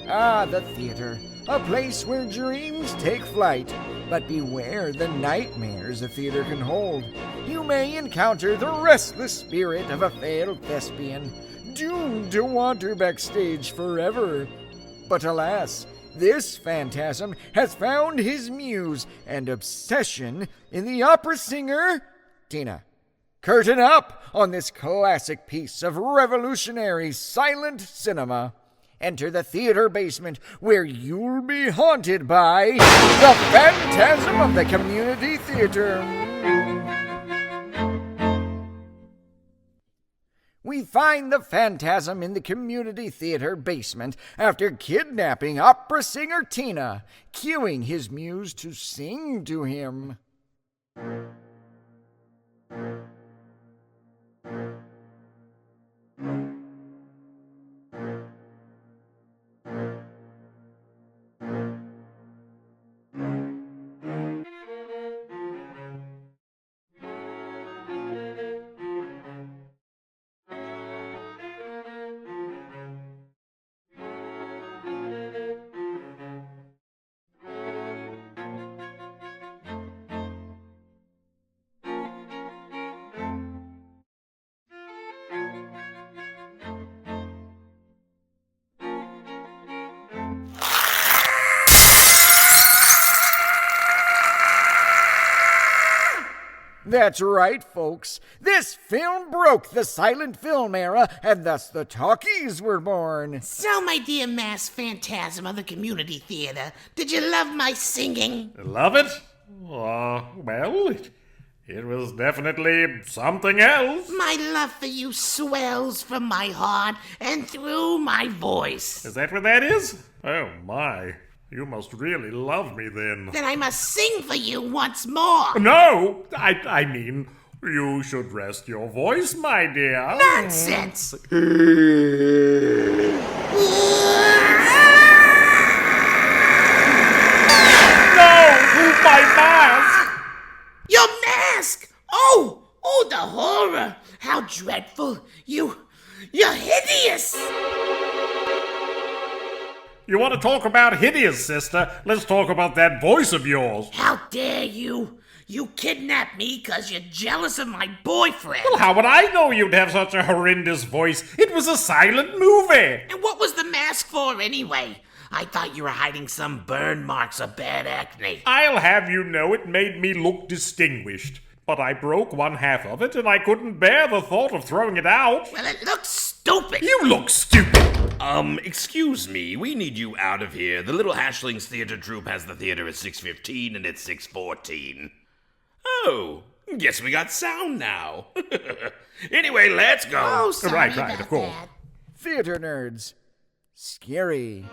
Ah, the theater, a place where dreams take flight. But beware the nightmares a theater can hold. You may encounter the restless spirit of a failed thespian, doomed to wander backstage forever. But alas, this phantasm has found his muse and obsession in the opera singer, Tina. Curtain up on this classic piece of revolutionary silent cinema. Enter the theater basement where you'll be haunted by the phantasm of the community theater. We find the phantasm in the community theater basement after kidnapping opera singer Tina, cueing his muse to sing to him. That's right, folks. This film broke the silent film era, and thus the talkies were born. So, my dear mass phantasm of the community theater, did you love my singing? Love it? Well, it was definitely something else. My love for you swells from my heart and through my voice. Is that what that is? Oh, my. You must really love me then. Then I must sing for you once more. No! I mean, you should rest your voice, my dear. Nonsense! No! My mask! Your mask! Oh, the horror! How dreadful! You're hideous! You want to talk about hideous, sister? Let's talk about that voice of yours. How dare you? You kidnapped me because you're jealous of my boyfriend. Well, how would I know you'd have such a horrendous voice? It was a silent movie. And what was the mask for anyway? I thought you were hiding some burn marks or bad acne. I'll have you know it made me look distinguished. But I broke one half of it, and I couldn't bear the thought of throwing it out. Well, it looks stupid. You look stupid. Excuse me, we need you out of here. The Little Hashlings Theater Troupe has the theater at 6:15 and it's 6:14. Oh, guess we got sound now. Anyway, let's go. Oh, sorry Right, about of course. that. Theater nerds. Scary.